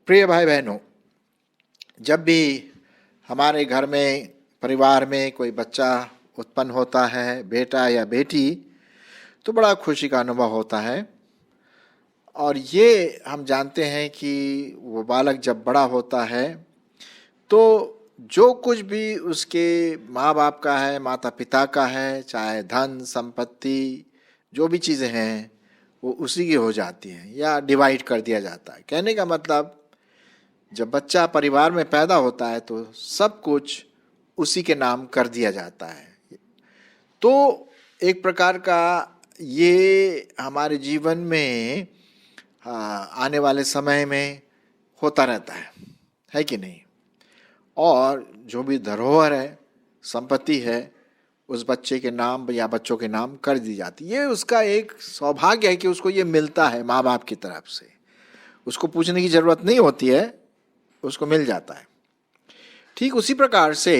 प्रिय भाई बहनों, जब भी हमारे घर में परिवार में कोई बच्चा उत्पन्न होता है, बेटा या बेटी, तो बड़ा खुशी का अनुभव होता है। और ये हम जानते हैं कि वो बालक जब बड़ा होता है तो जो कुछ भी उसके माँ बाप का है, माता पिता का है, चाहे धन संपत्ति जो भी चीज़ें हैं वो उसी की हो जाती हैं या डिवाइड कर दिया जाता है। कहने का मतलब, जब बच्चा परिवार में पैदा होता है तो सब कुछ उसी के नाम कर दिया जाता है। तो एक प्रकार का ये हमारे जीवन में आने वाले समय में होता रहता है कि नहीं। और जो भी धरोहर है, संपत्ति है, उस बच्चे के नाम या बच्चों के नाम कर दी जाती है। ये उसका एक सौभाग्य है कि उसको ये मिलता है माँ बाप की तरफ से। उसको पूछने की जरूरत नहीं होती है, उसको मिल जाता है। ठीक उसी प्रकार से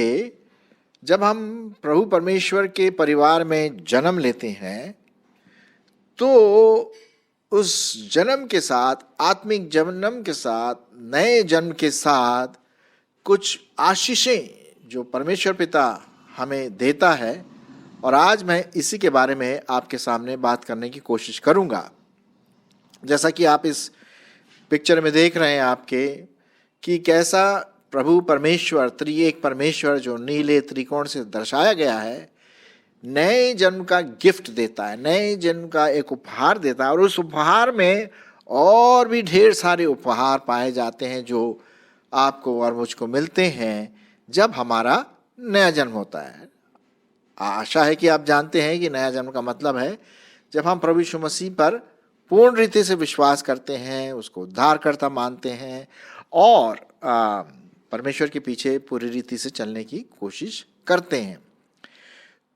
जब हम प्रभु परमेश्वर के परिवार में जन्म लेते हैं तो उस जन्म के साथ, आत्मिक जन्म के साथ, नए जन्म के साथ कुछ आशीषें जो परमेश्वर पिता हमें देता है। और आज मैं इसी के बारे में आपके सामने बात करने की कोशिश करूंगा। जैसा कि आप इस पिक्चर में देख रहे हैं आपके, कि कैसा प्रभु परमेश्वर, त्रिएक परमेश्वर जो नीले त्रिकोण से दर्शाया गया है, नए जन्म का गिफ्ट देता है, नए जन्म का एक उपहार देता है। और उस उपहार में और भी ढेर सारे उपहार पाए जाते हैं जो आपको और मुझको मिलते हैं जब हमारा नया जन्म होता है। आशा है कि आप जानते हैं कि नया जन्म का मतलब है जब हम प्रभु यीशु मसीह पर पूर्ण रीति से विश्वास करते हैं, उसको उद्धारकर्ता मानते हैं और परमेश्वर के पीछे पूरी रीति से चलने की कोशिश करते हैं।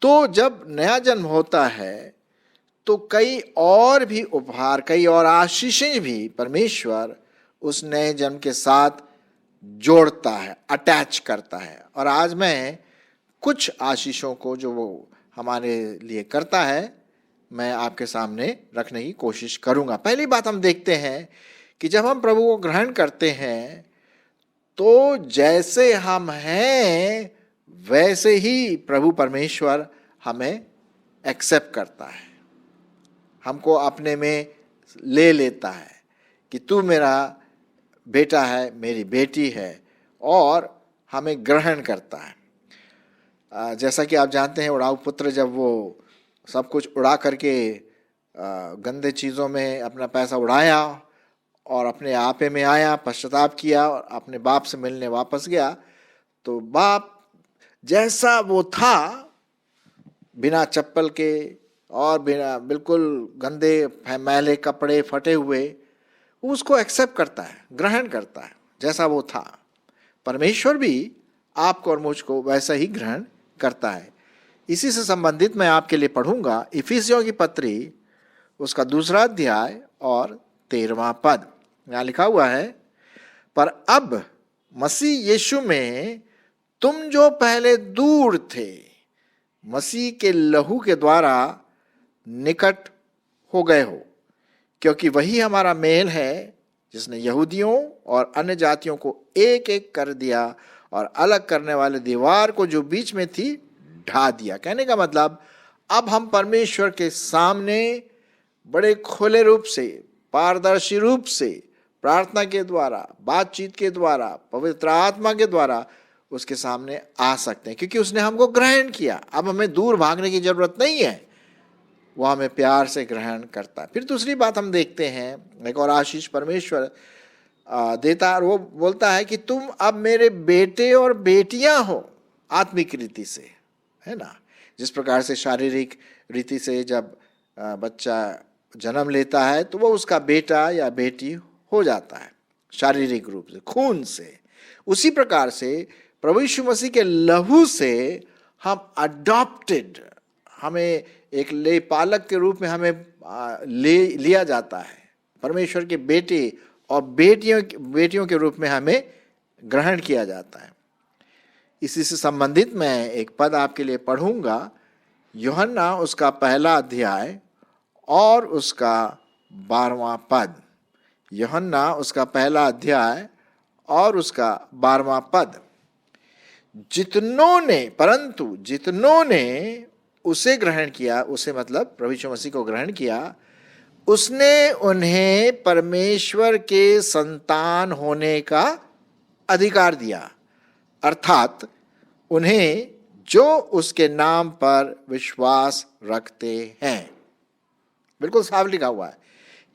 तो जब नया जन्म होता है तो कई और भी उपहार, कई और आशीषें भी परमेश्वर उस नए जन्म के साथ जोड़ता है, अटैच करता है। और आज मैं कुछ आशीषों को जो वो हमारे लिए करता है, मैं आपके सामने रखने की कोशिश करूंगा। पहली बात हम देखते हैं कि जब हम प्रभु को ग्रहण करते हैं तो जैसे हम हैं वैसे ही प्रभु परमेश्वर हमें एक्सेप्ट करता है, हमको अपने में ले लेता है कि तू मेरा बेटा है, मेरी बेटी है, और हमें ग्रहण करता है। जैसा कि आप जानते हैं, उड़ाऊ पुत्र जब वो सब कुछ उड़ा करके गंदे चीज़ों में अपना पैसा उड़ाया और अपने आपे में आया, पश्चाताप किया और अपने बाप से मिलने वापस गया, तो बाप जैसा वो था, बिना चप्पल के और बिना बिल्कुल गंदे मैले कपड़े फटे हुए, उसको एक्सेप्ट करता है, ग्रहण करता है जैसा वो था। परमेश्वर भी आपको और मुझको वैसा ही ग्रहण करता है। इसी से संबंधित मैं आपके लिए पढ़ूंगा इफिसियों की पत्री, उसका 2 अध्याय और 13वां पद। यहाँ लिखा हुआ है, पर अब मसीह यीशु में तुम जो पहले दूर थे, मसीह के लहू के द्वारा निकट हो गए हो, क्योंकि वही हमारा मेल है जिसने यहूदियों और अन्य जातियों को एक एक कर दिया और अलग करने वाले दीवार को जो बीच में थी ढा दिया। कहने का मतलब, अब हम परमेश्वर के सामने बड़े खुले रूप से, पारदर्शी रूप से, प्रार्थना के द्वारा, बातचीत के द्वारा, पवित्र आत्मा के द्वारा उसके सामने आ सकते हैं, क्योंकि उसने हमको ग्रहण किया। अब हमें दूर भागने की जरूरत नहीं है, वो हमें प्यार से ग्रहण करता है। फिर दूसरी बात हम देखते हैं, एक और आशीष परमेश्वर देता है, और वो बोलता है कि तुम अब मेरे बेटे और बेटियां हो आत्मिक रीति से, है ना। जिस प्रकार से शारीरिक रीति से जब बच्चा जन्म लेता है तो वो उसका बेटा या बेटी हो जाता है शारीरिक रूप से, खून से, उसी प्रकार से प्रभु यीशु मसीह के लहू से हम अडॉप्टेड, हमें एक ले पालक के रूप में हमें लिया जाता है। परमेश्वर के बेटे और बेटियों के रूप में हमें ग्रहण किया जाता है। इसी से संबंधित मैं एक पद आपके लिए पढ़ूंगा यूहन्ना उसका पहला अध्याय और उसका 12वां पद। यूहन्ना उसका पहला अध्याय और उसका 12वां पद। परंतु जितनों ने उसे ग्रहण किया, उसे मतलब प्रभु यीशु मसीह को ग्रहण किया, उसने उन्हें परमेश्वर के संतान होने का अधिकार दिया, अर्थात उन्हें जो उसके नाम पर विश्वास रखते हैं। बिल्कुल साफ लिखा हुआ है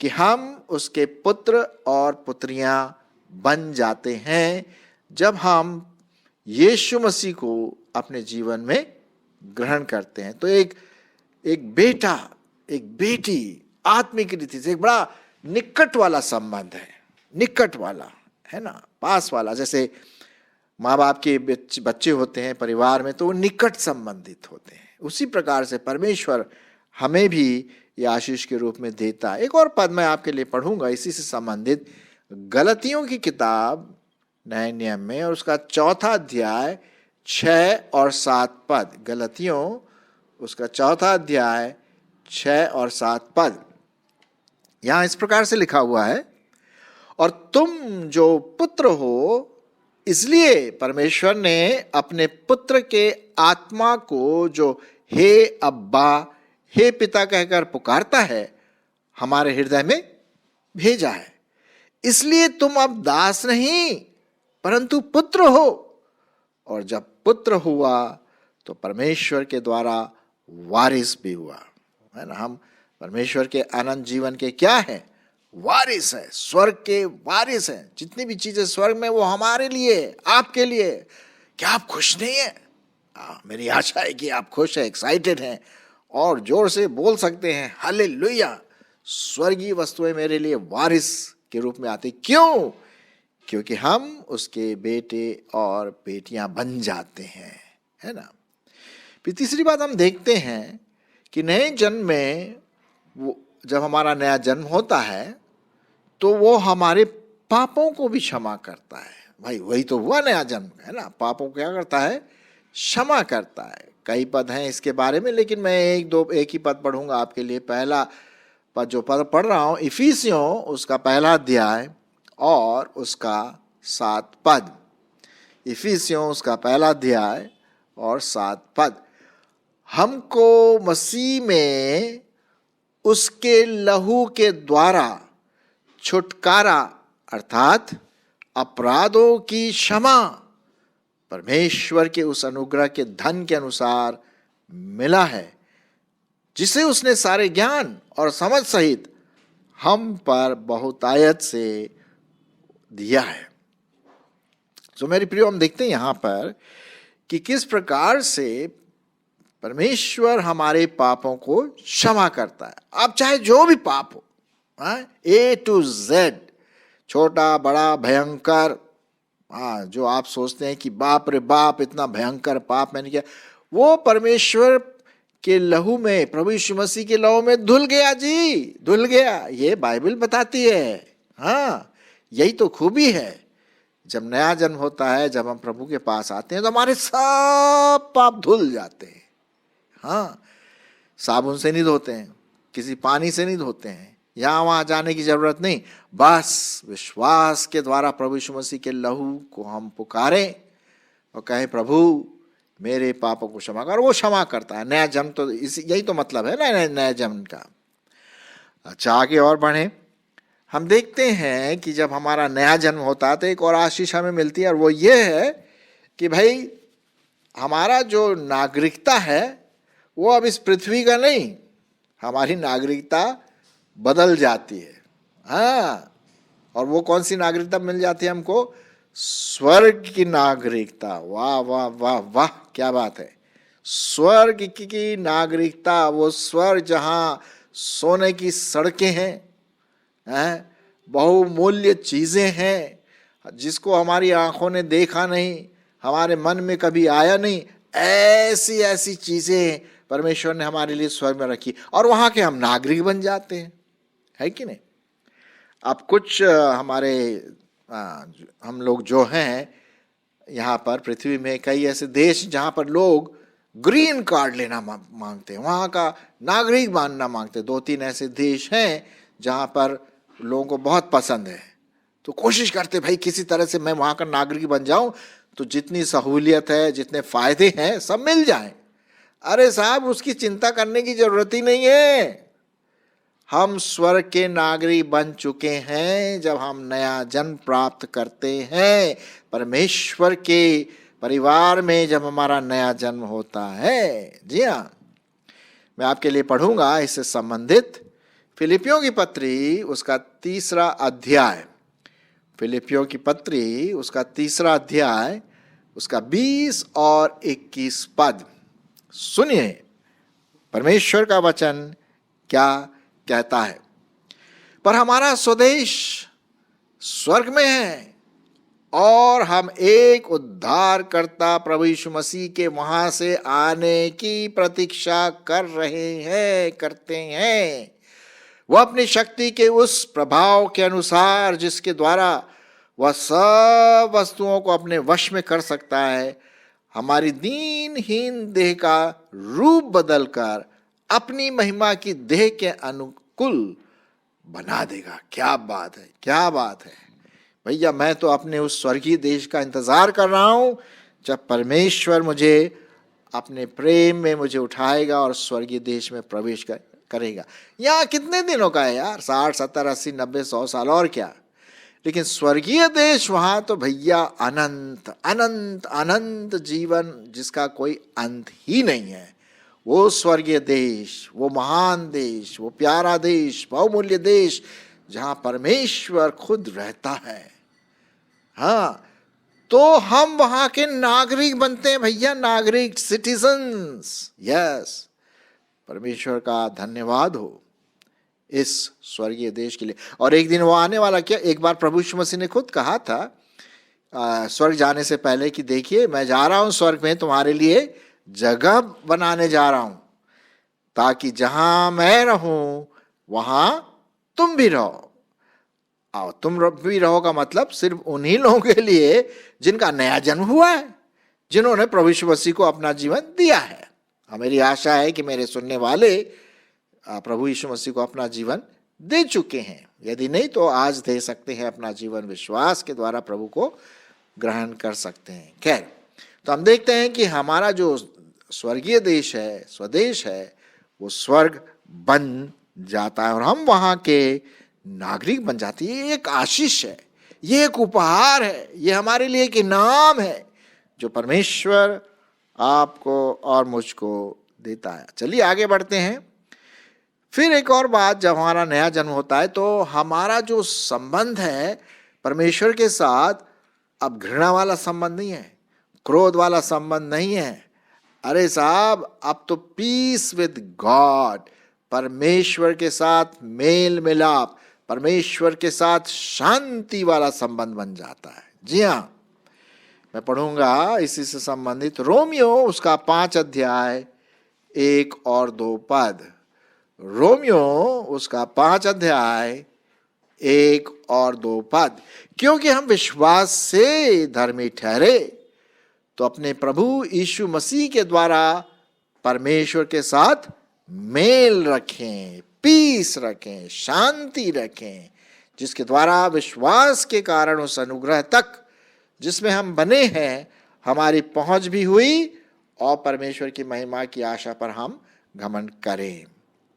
कि हम उसके पुत्र और पुत्रियां बन जाते हैं जब हम यीशु मसीह को अपने जीवन में ग्रहण करते हैं। तो एक बेटा, एक बेटी आत्मिक रीति से एक बड़ा निकट वाला संबंध है, निकट वाला है ना, पास वाला। जैसे माँ बाप के बच्चे होते हैं परिवार में, तो वो निकट संबंधित होते हैं। उसी प्रकार से परमेश्वर हमें भी ये आशीष के रूप में देता है। एक और पद मैं आपके लिए पढ़ूंगा इसी से संबंधित, गलतियों की किताब नए नियम में, और उसका 4 अध्याय 6 और 7 पद। गलतियों उसका 4 अध्याय 6 और 7 पद। यहां इस प्रकार से लिखा हुआ है, और तुम जो पुत्र हो, इसलिए परमेश्वर ने अपने पुत्र के आत्मा को, जो हे अब्बा, हे पिता कहकर पुकारता है, हमारे हृदय में भेजा है। इसलिए तुम अब दास नहीं परंतु पुत्र हो, और जब पुत्र हुआ तो परमेश्वर के द्वारा वारिस भी हुआ, है ना। हम परमेश्वर के अनंत जीवन के क्या है? वारिस है, स्वर्ग के वारिस हैं। जितनी भी चीजें स्वर्ग में वो हमारे लिए, आपके लिए। क्या आप खुश नहीं है? मेरी आशा है कि आप खुश हैं, एक्साइटेड हैं और जोर से बोल सकते हैं हालेलुया, स्वर्गीय वस्तुएं मेरे लिए वारिस के रूप में आती। क्यों? क्योंकि हम उसके बेटे और बेटियां बन जाते हैं, है ना। फिर तीसरी बात हम देखते हैं कि नए जन्म में वो, जब हमारा नया जन्म होता है तो वो हमारे पापों को भी क्षमा करता है। भाई वही तो हुआ नया जन्म, है ना। पापों को क्या करता है? क्षमा करता है। कई पद हैं इसके बारे में, लेकिन मैं एक ही पद पढ़ूंगा आपके लिए। पहला पद जो पद पढ़ रहा हूं, इफिसियों उसका पहला अध्याय और उसका 7 पद। इफिसियों उसका पहला अध्याय और 7 पद। हमको मसीह में उसके लहू के द्वारा छुटकारा, अर्थात अपराधों की क्षमा, परमेश्वर के उस अनुग्रह के धन के अनुसार मिला है, जिसे उसने सारे ज्ञान और समझ सहित हम पर बहुतायत से दिया है। तो मेरे प्रियो, हम देखते हैं यहां पर कि किस प्रकार से परमेश्वर हमारे पापों को क्षमा करता है। आप चाहे जो भी पाप हो, A to Z, छोटा बड़ा भयंकर, जो आप सोचते हैं कि बाप रे बाप इतना भयंकर पाप मैंने किया, वो परमेश्वर के लहू में, प्रभु यीशु मसीह के लहू में धुल गया जी, धुल गया। ये बाइबल बताती है। यही तो खूबी है। जब नया जन्म होता है, जब हम प्रभु के पास आते हैं, तो हमारे सब पाप धुल जाते हैं। साबुन से नहीं धोते हैं, किसी पानी से नहीं धोते हैं, यहां वहां जाने की जरूरत नहीं। बस विश्वास के द्वारा प्रभु यीशु मसीह के लहू को हम पुकारें और कहें, प्रभु मेरे पापों को क्षमा कर, वो क्षमा करता है। नया जन्म तो यही तो मतलब है ना नया जन्म का। अच्छा, आगे और बढ़े। हम देखते हैं कि जब हमारा नया जन्म होता है तो एक और आशीष हमें मिलती है, और वो ये है कि भाई हमारा जो नागरिकता है वो अब इस पृथ्वी का नहीं, हमारी नागरिकता बदल जाती है। और वो कौन सी नागरिकता मिल जाती है हमको? स्वर्ग की नागरिकता। वाह वाह वाह वाह, क्या बात है। स्वर्ग की नागरिकता, वो स्वर्ग जहां सोने की सड़कें हैं, बहुमूल्य चीजें हैं, जिसको हमारी आंखों ने देखा नहीं, हमारे मन में कभी आया नहीं, ऐसी ऐसी चीजें परमेश्वर ने हमारे लिए स्वर्ग में रखी, और वहां के हम नागरिक बन जाते हैं, है कि नहीं। अब कुछ हमारे हम लोग जो हैं यहाँ पर पृथ्वी में, कई ऐसे देश जहाँ पर लोग ग्रीन कार्ड लेना मांगते हैं, वहाँ का नागरिक बनना मांगते हैं। 2-3 ऐसे देश हैं जहाँ पर लोगों को बहुत पसंद है, तो कोशिश करते भाई किसी तरह से मैं वहाँ का नागरिक बन जाऊं तो जितनी सहूलियत है, जितने फायदे हैं सब मिल जाएं। अरे साहब, उसकी चिंता करने की जरूरत ही नहीं है। हम स्वर्ग के नागरिक बन चुके हैं जब हम नया जन्म प्राप्त करते हैं। परमेश्वर के परिवार में जब हमारा नया जन्म होता है। जी हाँ, मैं आपके लिए पढ़ूंगा इससे संबंधित फिलिपियों की पत्री उसका 3 अध्याय, फिलिपियों की पत्री उसका 3 अध्याय उसका 20 और 21 पद। सुनिए परमेश्वर का वचन क्या कहता है। पर हमारा स्वदेश स्वर्ग में है और हम एक उद्धारकर्ता प्रभु यीशु मसीह के वहां से आने की प्रतीक्षा करते हैं। वह अपनी शक्ति के उस प्रभाव के अनुसार जिसके द्वारा वह सब वस्तुओं को अपने वश में कर सकता है, हमारी दीनहीन देह का रूप बदलकर अपनी महिमा की देह के अनुकूल बना देगा। क्या बात है, क्या बात है भैया। मैं तो अपने उस स्वर्गीय देश का इंतजार कर रहा हूं जब परमेश्वर मुझे अपने प्रेम में मुझे उठाएगा और स्वर्गीय देश में प्रवेश करेगा। यहाँ कितने दिनों का है यार, 60, 70, 80, 90, 100 साल और क्या। लेकिन स्वर्गीय देश वहां तो भैया अनंत अनंत अनंत जीवन जिसका कोई अंत ही नहीं है। वो स्वर्गीय देश, वो महान देश, वो प्यारा देश, बहुमूल्य देश जहां परमेश्वर खुद रहता है। हाँ, तो हम वहां के नागरिक बनते हैं भैया, नागरिक, सिटीजन्स। यस, परमेश्वर का धन्यवाद हो इस स्वर्गीय देश के लिए। और एक दिन वो आने वाला, क्या एक बार प्रभु यीशु मसीह ने खुद कहा था स्वर्ग जाने से पहले कि देखिए मैं जा रहा हूं स्वर्ग में तुम्हारे लिए जगह बनाने जा रहा हूं, ताकि जहां मैं रहूं वहां तुम भी रहो। और तुम भी रहो का मतलब सिर्फ उन्हीं लोगों के लिए जिनका नया जन्म हुआ है, जिन्होंने प्रभु यीशु मसीह को अपना जीवन दिया है। मेरी आशा है कि मेरे सुनने वाले प्रभु यीशु मसीह को अपना जीवन दे चुके हैं। यदि नहीं तो आज दे सकते हैं अपना जीवन, विश्वास के द्वारा प्रभु को ग्रहण कर सकते हैं। खैर, तो हम देखते हैं कि हमारा जो स्वर्गीय देश है, स्वदेश है, वो स्वर्ग बन जाता है और हम वहाँ के नागरिक बन जाते हैं। ये एक आशीष है, ये एक उपहार है, ये हमारे लिए एक इनाम है जो परमेश्वर आपको और मुझको देता है। चलिए आगे बढ़ते हैं। फिर एक और बात, जब हमारा नया जन्म होता है तो हमारा जो संबंध है परमेश्वर के साथ अब घृणा वाला संबंध नहीं है, क्रोध वाला संबंध नहीं है। अरे साहब, अब तो पीस विद गॉड, परमेश्वर के साथ मेल मिलाप, परमेश्वर के साथ शांति वाला संबंध बन जाता है। जी हाँ, मैं पढ़ूंगा इसी से संबंधित रोमियो उसका 5 अध्याय 1 और 2 पद। रोमियो उसका 5 अध्याय 1 और 2 पद। क्योंकि हम विश्वास से धर्मी ठहरे तो अपने प्रभु यीशु मसीह के द्वारा परमेश्वर के साथ मेल रखें, पीस रखें, शांति रखें, जिसके द्वारा विश्वास के कारण उस अनुग्रह तक जिसमें हम बने हैं हमारी पहुंच भी हुई और परमेश्वर की महिमा की आशा पर हम घमंड करें।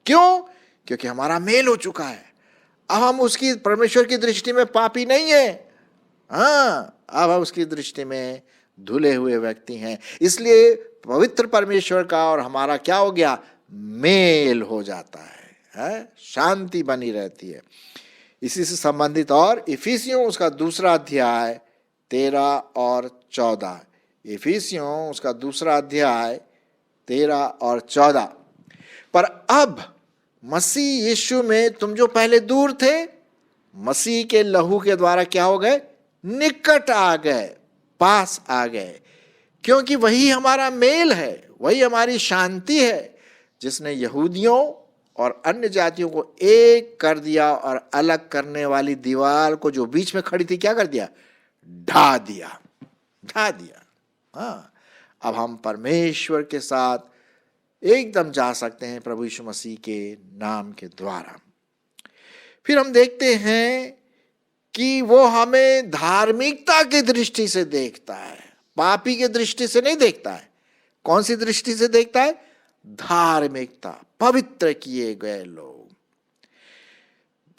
क्यों? क्योंकि हमारा मेल हो चुका है। अब हम उसकी, परमेश्वर की दृष्टि में पापी नहीं है। हाँ, अब हम उसकी दृष्टि में धुले हुए व्यक्ति हैं। इसलिए पवित्र परमेश्वर का और हमारा क्या हो गया, मेल हो जाता है, शांति बनी रहती है। इसी से संबंधित और इफिसियों उसका 2 अध्याय 13 और 14। इफिसियों उसका 2 अध्याय 13 और 14। पर अब मसीह यीशु में तुम जो पहले दूर थे, मसीह के लहू के द्वारा क्या हो गए, निकट आ गए, पास आ गए। क्योंकि वही हमारा मेल है, वही हमारी शांति है, जिसने यहूदियों और अन्य जातियों को एक कर दिया और अलग करने वाली दीवार को जो बीच में खड़ी थी क्या कर दिया, ढा दिया। हाँ, अब हम परमेश्वर के साथ एकदम जा सकते हैं प्रभु यीशु मसीह के नाम के द्वारा। फिर हम देखते हैं कि वो हमें धार्मिकता की दृष्टि से देखता है, पापी की दृष्टि से नहीं देखता है। कौन सी दृष्टि से देखता है? धार्मिकता, पवित्र किए गए लोग।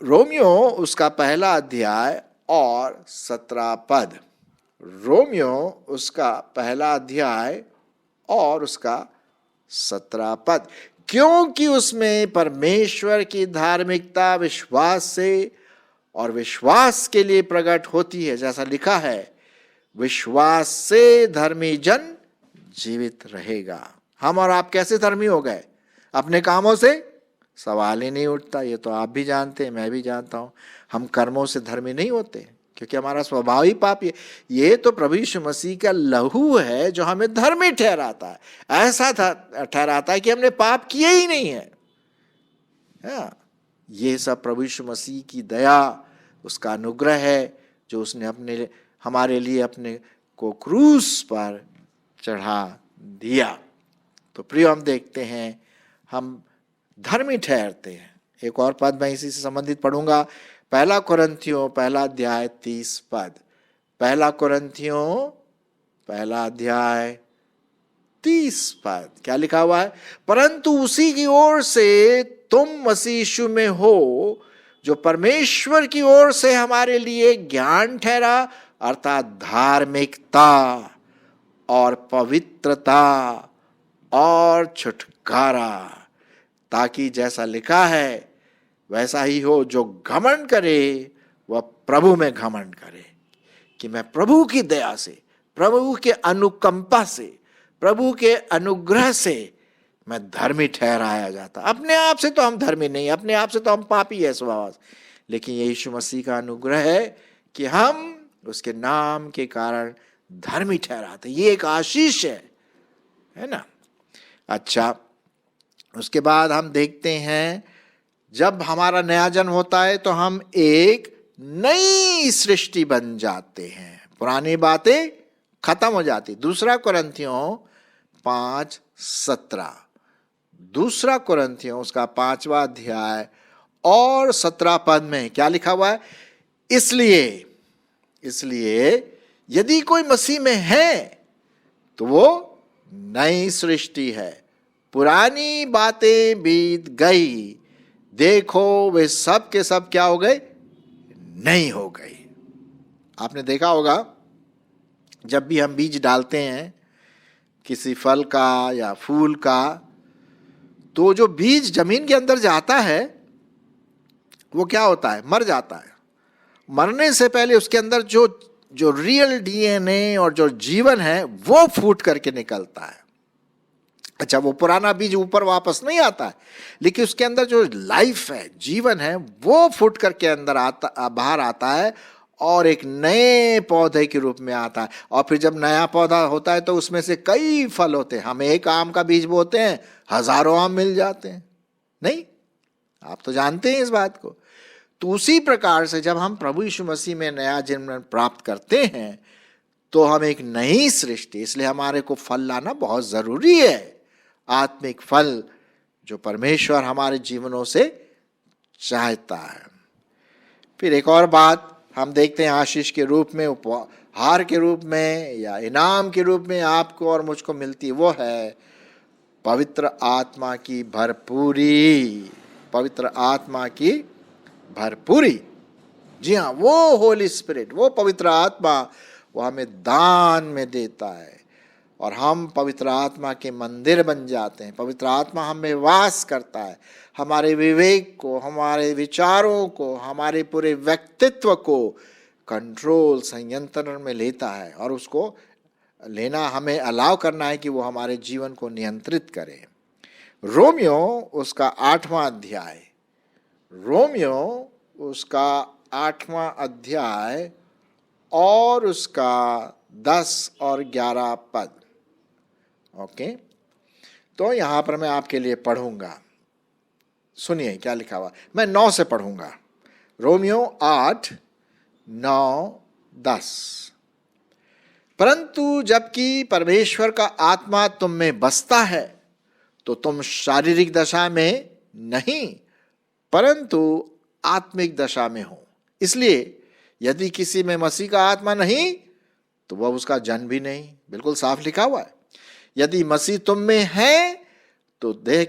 रोमियो उसका पहला अध्याय और 17 पद, रोमियो उसका पहला अध्याय और उसका 17 पद, क्योंकि उसमें परमेश्वर की धार्मिकता विश्वास से और विश्वास के लिए प्रकट होती है। जैसा लिखा है, विश्वास से धर्मी जन जीवित रहेगा। हम और आप कैसे धर्मी हो गए? अपने कामों से? सवाल ही नहीं उठता। ये तो आप भी जानते हैं, मैं भी जानता हूं। हम कर्मों से धर्मी नहीं होते, क्योंकि हमारा स्वभाव ही पापी है। ये तो प्रभु यीशु मसीह का लहू है जो हमें धर्मी ठहराता है, ऐसा ठहराता है कि हमने पाप किए ही नहीं है। ये सब प्रभु यीशु मसीह की दया, उसका अनुग्रह है, जो उसने हमारे लिए अपने को क्रूस पर चढ़ा दिया। तो प्रिय, हम देखते हैं हम धर्मी ठहरते हैं। एक और पद मैं इसी से संबंधित पढ़ूंगा, पहला कुरिन्थियों पहला अध्याय 30 पद। पहला कुरिन्थियों पहला अध्याय 30 पद क्या लिखा हुआ है? परंतु उसी की ओर से तुम मसीह यीशु में हो, जो परमेश्वर की ओर से हमारे लिए ज्ञान ठहरा, अर्थात धार्मिकता और पवित्रता और छुटकारा, ताकि जैसा लिखा है वैसा ही हो, जो घमंड करे वह प्रभु में घमंड करे। कि मैं प्रभु की दया से, प्रभु के अनुकंपा से, प्रभु के अनुग्रह से मैं धर्मी ठहराया जाता। अपने आप से तो हम धर्मी नहीं, अपने आप से तो हम पापी है स्वभाव, लेकिन ये यीशु मसीह का अनुग्रह है कि हम उसके नाम के कारण धर्मी ठहराते। ये एक आशीष है ना। अच्छा, उसके बाद हम देखते हैं, जब हमारा नया जन्म होता है तो हम एक नई सृष्टि बन जाते हैं, पुरानी बातें खत्म हो जाती। दूसरा कुरिन्थियों 5:17, दूसरा कुरिन्थियों उसका 5वां अध्याय और 17 पद में क्या लिखा हुआ है? इसलिए यदि कोई मसीह में है तो वो नई सृष्टि है, पुरानी बातें बीत गई, देखो वे सब के सब क्या हो गए? नहीं हो गई। आपने देखा होगा, जब भी हम बीज डालते हैं किसी फल का या फूल का, तो जो बीज जमीन के अंदर जाता है वो क्या होता है? मर जाता है। मरने से पहले उसके अंदर जो रियल डीएनए और जो जीवन है वो फूट करके निकलता है। अच्छा, वो पुराना बीज ऊपर वापस नहीं आता है, लेकिन उसके अंदर जो लाइफ है, जीवन है, वो फूट करके अंदर बाहर आता है और एक नए पौधे के रूप में आता है। और फिर जब नया पौधा होता है तो उसमें से कई फल होते हैं। हम एक आम का बीज बोते हैं, हजारों आम मिल जाते हैं। नहीं, आप तो जानते हैं इस बात को। तो उसी प्रकार से जब हम प्रभु यीशु मसीह में नया जन्म प्राप्त करते हैं तो हम एक नई सृष्टि, इसलिए हमारे को फल लाना बहुत जरूरी है, आत्मिक फल जो परमेश्वर हमारे जीवनों से चाहता है। फिर एक और बात हम देखते हैं, आशीष के रूप में, उपहार के रूप में या इनाम के रूप में आपको और मुझको मिलती है, वो है पवित्र आत्मा की भरपूरी। पवित्र आत्मा की भरपूरी, जी हाँ, वो होली स्पिरिट, वो पवित्र आत्मा, वो हमें दान में देता है और हम पवित्र आत्मा के मंदिर बन जाते हैं। पवित्र आत्मा हमें वास करता है, हमारे विवेक को, हमारे विचारों को, हमारे पूरे व्यक्तित्व को कंट्रोल, संयंत्रण में लेता है और उसको लेना, हमें अलाउ करना है कि वो हमारे जीवन को नियंत्रित करे। रोमियो उसका 8वां अध्याय, रोमियो उसका 8वां अध्याय और उसका 10 और 11 पद। ओके, तो यहां पर मैं आपके लिए पढ़ूंगा, सुनिए क्या लिखा हुआ। मैं 9 से पढ़ूंगा, रोमियो 8, 9, 10। परंतु जबकि परमेश्वर का आत्मा तुम में बसता है तो तुम शारीरिक दशा में नहीं परंतु आत्मिक दशा में हो। इसलिए यदि किसी में मसीह का आत्मा नहीं तो वह उसका जन भी नहीं। बिल्कुल साफ लिखा हुआ है। यदि मसीह तुम में है तो देह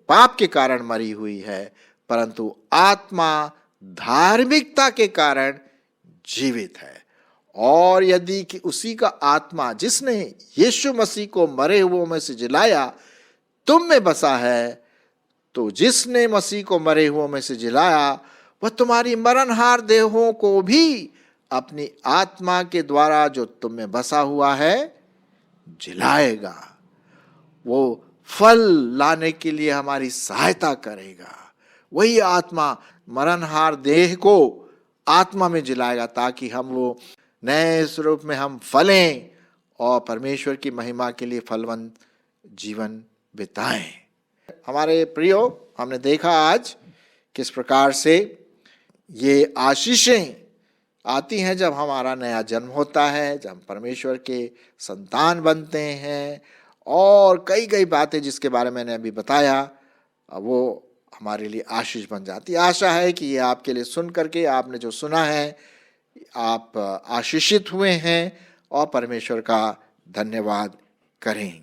पाप के कारण मरी हुई है परंतु आत्मा धार्मिकता के कारण जीवित है। और यदि कि उसी का आत्मा जिसने यीशु मसीह को मरे हुओं में से जिलाया तुम में बसा है तो जिसने मसीह को मरे हुओं में से जिलाया वह तुम्हारी मरणहार देहों को भी अपनी आत्मा के द्वारा जो तुम में बसा हुआ है जिलाएगा। वो फल लाने के लिए हमारी सहायता करेगा। वही आत्मा मरणहार देह को आत्मा में जिलाएगा ताकि हम वो नए स्वरूप में हम फलें और परमेश्वर की महिमा के लिए फलवंत जीवन बिताएं। हमारे प्रियो, हमने देखा आज किस प्रकार से ये आशीषें आती हैं जब हमारा नया जन्म होता है, जब हम परमेश्वर के संतान बनते हैं, और कई कई बातें जिसके बारे में मैंने अभी बताया वो हमारे लिए आशीष बन जाती है। आशा है कि ये आपके लिए सुन करके आपने जो सुना है आप आशीषित हुए हैं और परमेश्वर का धन्यवाद करें।